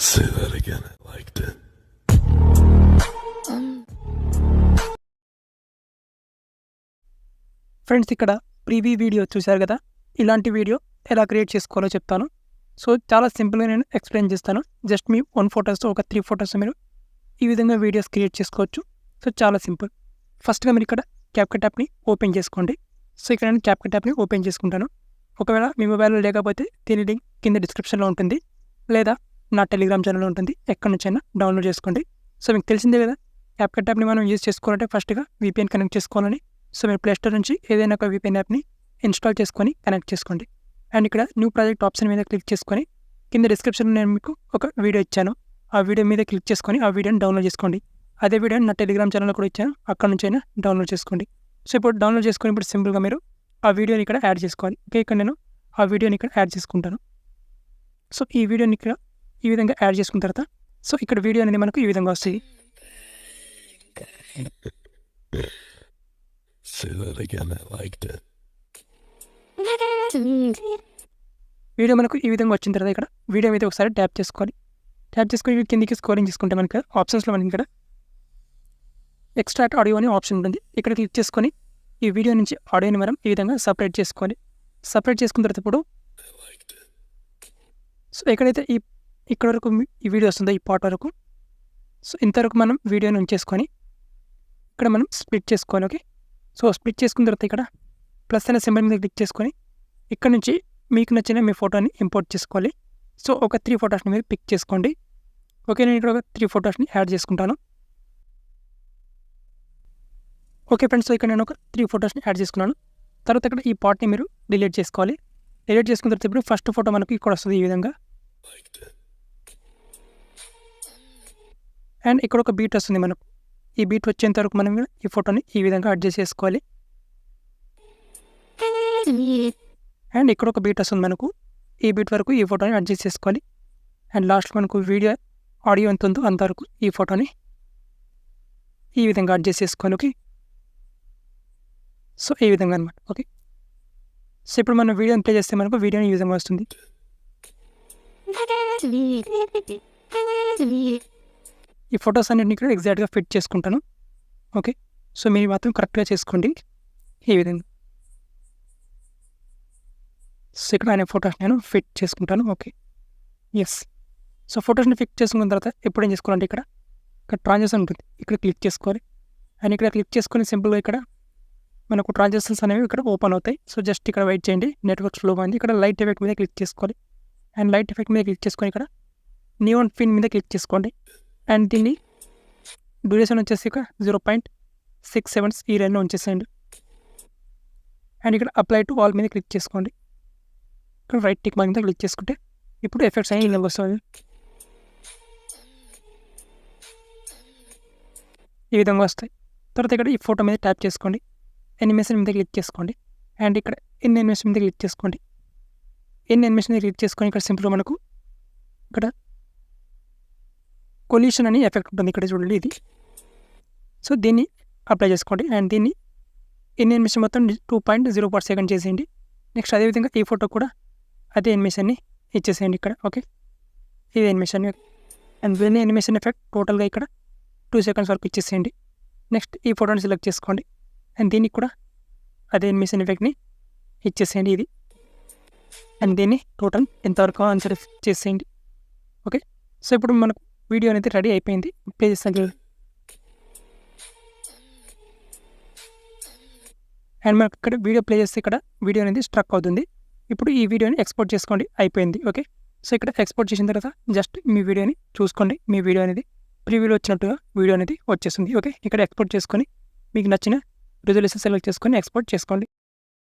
Say that again. I liked it. Friends, ఇక్కడ preview video చూశారు కదా. ఇలాంటి వీడియో ఎలా క్రియేట్ చేసుకోవాలో చెప్తాను. సో చాలా సింపుల్గా నేను ఎక్స్ప్లెయిన్ చేస్తాను. జస్ట్ మీ 1 ఫోటోస్తో ఒక 3 ఫోటోస్ మీరు ఈ విధంగా వీడియోస్ క్రియేట్ చేసుకోవచ్చు. సో చాలా సింపుల్. ఫస్ట్గా మీరు ఇక్కడ క్యాప్కట్ యాప్ని ఓపెన్ చేసుకోండి. సో ఇక్కడ నేను క్యాప్కట్ యాప్ని ఓపెన్ చేసుకుంటాను. ఒకవేళ మీ మొబైల్లో లేకపోతే దీని లింక్ కింద డిస్క్రిప్షన్లో ఉంటుంది, లేదా నా టెలిగ్రామ్ ఛానల్లో ఉంటుంది. ఎక్కడి నుంచైనా డౌన్లోడ్ చేసుకోండి. సో మీకు తెలిసిందే కదా, క్యాప్కట్ యాప్ని మనం యూజ్ చేసుకోవాలంటే ఫస్ట్గా VPN కనెక్ట్ చేసుకోవాలని. సో మీరు ప్లేస్టోర్ నుంచి ఏదైనా ఒక VPN యాప్ని ఇన్స్టాల్ చేసుకొని కనెక్ట్ చేసుకోండి. అండ్ ఇక్కడ న్యూ ప్రాజెక్ట్ ఆప్షన్ మీద క్లిక్ చేసుకొని కింద డిస్క్రిప్షన్లో నేను మీకు ఒక వీడియో ఇచ్చాను. ఆ వీడియో మీద క్లిక్ చేసుకొని ఆ వీడియోని డౌన్లోడ్ చేసుకోండి. అదే వీడియోని నా టెలిగ్రామ్ ఛానల్లో కూడా ఇచ్చాను, అక్కడ నుంచి అయినా డౌన్లోడ్ చేసుకోండి. సో ఇప్పుడు డౌన్లోడ్ చేసుకొని ఇప్పుడు సింపుల్గా మీరు ఆ వీడియోని ఇక్కడ యాడ్ చేసుకోవాలి. ఓకే, ఇక్కడ నేను ఆ వీడియోని ఇక్కడ యాడ్ చేసుకుంటాను. సో ఈ వీడియోని ఇక్కడ ఈ విధంగా యాడ్ చేసుకున్న తర్వాత సో ఇక్కడ వీడియో అనేది మనకు ఈ విధంగా వస్తుంది. Say that again. I liked it. Video మనకు ఈ విధంగా వచ్చిన తర్వాత ఇక్కడ వీడియో మీద ఒకసారి ట్యాప్ చేసుకోవాలి. ట్యాప్ చేసుకొని కిందికి స్క్రోలింగ్ చేసుకుంటే మనకి ఆప్షన్స్లో మనకి ఇక్కడ ఎక్స్ట్రాక్ట్ ఆడియో అని ఆప్షన్ ఉంటుంది. ఇక్కడ క్లిక్ చేసుకొని ఈ వీడియో నుంచి ఆడియోని మనం ఈ విధంగా సపరేట్ చేసుకోవాలి. సపరేట్ చేసుకున్న తర్వాత ఇప్పుడు సో ఎక్కడైతే ఇక్కడ వరకు ఈ వీడియో వస్తుందో ఈ పార్ట్ వరకు, సో ఇంతవరకు మనం వీడియోని ఉంచేసుకొని ఇక్కడ మనం స్ప్లిట్ చేసుకోవాలి. ఓకే, సో స్ప్లిట్ చేసుకున్న తర్వాత ఇక్కడ ప్లస్ అనే సింబల్ మీద క్లిక్ చేసుకొని ఇక్కడ నుంచి మీకు నచ్చిన మీ ఫోటోని ఇంపోర్ట్ చేసుకోవాలి. సో ఒక 3 ఫొటోస్ని మీరు పిక్ చేసుకోండి. ఓకే, నేను ఇక్కడ ఒక 3 ఫొటోస్ని యాడ్ చేసుకుంటాను. ఓకే ఫ్రెండ్స్, సో ఇక్కడ నేను ఒక 3 ఫొటోస్ని యాడ్ చేసుకున్నాను. తర్వాత ఇక్కడ ఈ పార్ట్ని మీరు డిలీట్ చేసుకోవాలి. డిలీట్ చేసుకున్న తర్వాత ఇప్పుడు ఫస్ట్ ఫోటో మనకి ఇక్కడ వస్తుంది ఈ విధంగా. అండ్ ఇక్కడ ఒక బీట్ వస్తుంది మనకు. ఈ బీట్ వచ్చేంత వరకు మనం ఈ ఫోటోని ఈ విధంగా అడ్జస్ట్ చేసుకోవాలి. అండ్ ఇక్కడ ఒక బీట్ వస్తుంది మనకు. ఈ బీట్ వరకు ఈ ఫోటోని అడ్జస్ట్ చేసుకోవాలి. అండ్ లాస్ట్ మనకు వీడియో ఆడియో ఎంత ఉందో అంతవరకు ఈ ఫోటోని ఈ విధంగా అడ్జస్ట్ చేసుకోవాలి. ఓకే, సో ఈ విధంగా అనమాట. ఓకే, సో ఇప్పుడు మనం వీడియోని ప్లే చేస్తే మనకు వీడియోని ఈ విధంగా వస్తుంది. ఈ ఫొటోస్ అన్నింటినీ ఇక్కడ ఎగ్జాక్ట్గా ఫిట్ చేసుకుంటాను. ఓకే, సో మీరు మాత్రం కరెక్ట్గా చేసుకోండి ఈ విధంగా. సో ఇక్కడ అనే ఫొటోస్ నేను ఫిట్ చేసుకుంటాను. Okay, yes. సో ఫొటోస్ని ఫిట్ చేసుకున్న తర్వాత ఎప్పుడు ఏం చేసుకోవాలంటే ఇక్కడ ట్రాన్సాక్షన్ ఉంటుంది, ఇక్కడ క్లిక్ చేసుకోవాలి. అండ్ ఇక్కడ క్లిక్ చేసుకొని సింపుల్గా ఇక్కడ మనకు ట్రాన్సాక్షన్స్ అనేవి ఇక్కడ ఓపెన్ అవుతాయి. సో జస్ట్ ఇక్కడ వెయిట్ చేయండి, నెట్వర్క్ స్లోగా ఉంది. ఇక్కడ లైట్ ఎఫెక్ట్ మీద క్లిక్ చేసుకోవాలి. అండ్ లైట్ ఎఫెక్ట్ మీద క్లిక్ చేసుకొని ఇక్కడ నియాన్ పిన్ మీద క్లిక్ చేసుకోండి. అండ్ దీన్ని డ్యూరేషన్ వచ్చేసి ఇక్కడ 0.6 seconds ఈ రెండు ఉంచేసేయండి. అండ్ ఇక్కడ అప్లై టు ఆల్ మీద క్లిక్ చేసుకోండి. ఇక్కడ రైట్ టిక్ మార్క్ మీద క్లిక్ చేసుకుంటే ఇప్పుడు ఎఫెక్ట్స్ అనేవి ఇలా వస్తుంది. ఈ విధంగా వస్తాయి. తర్వాత ఇక్కడ ఈ ఫోటో మీద ట్యాప్ చేసుకోండి. ఎనిమేషన్ మీద క్లిక్ చేసుకోండి. అండ్ ఇక్కడ ఇన్ ఎనిమేషన్ మీద క్లిక్ చేసుకోండి. ఇన్ ఎనిమేషన్ మీద క్లిక్ చేసుకొని ఇక్కడ సింపుల్గా మనకు ఇక్కడ కొల్యూషన్ అని ఎఫెక్ట్ ఉంటుంది. ఇక్కడ చూడండి ఇది. సో దీన్ని అప్లై చేసుకోండి. అండ్ దీన్ని ఇన్ ఎనిమేషన్ మొత్తం 2.04 seconds చేసేయండి. నెక్స్ట్ అదేవిధంగా ఈ ఫోటో కూడా అదే ఎనిమేషన్ని ఇచ్చేసేయండి ఇక్కడ. ఓకే, ఇది ఎనిమేషన్. అండ్ దీన్ని ఎనిమేషన్ ఎఫెక్ట్ టోటల్గా ఇక్కడ 2 seconds వరకు ఇచ్చేసేయండి. నెక్స్ట్ ఈ ఫోటోని సెలెక్ట్ చేసుకోండి. అండ్ దీనికి కూడా అదే ఎనిమేషన్ ఎఫెక్ట్ని ఇచ్చేసేయండి ఇది. అండ్ దీన్ని టోటల్ ఎంతవరకు ఆన్సర్ చేసేయండి. ఓకే, సో ఇప్పుడు మనకు వీడియో అనేది రెడీ అయిపోయింది. ప్లే చేస్తాను. అండ్ మనకు ఇక్కడ వీడియో ప్లే చేస్తే ఇక్కడ వీడియో అనేది స్ట్రక్ అవుతుంది. ఇప్పుడు ఈ వీడియోని ఎక్స్పోర్ట్ చేసుకోండి, అయిపోయింది. ఓకే, సో ఇక్కడ ఎక్స్పోర్ట్ చేసిన తర్వాత జస్ట్ మీ వీడియోని చూసుకోండి. మీ వీడియో అనేది ప్రీవ్యూలో వచ్చినట్టుగా వీడియో అనేది వచ్చేస్తుంది. ఓకే, ఇక్కడ ఎక్స్పోర్ట్ చేసుకొని మీకు నచ్చిన రిజల్యూషన్ సెలెక్ట్ చేసుకొని ఎక్స్పోర్ట్ చేసుకోండి.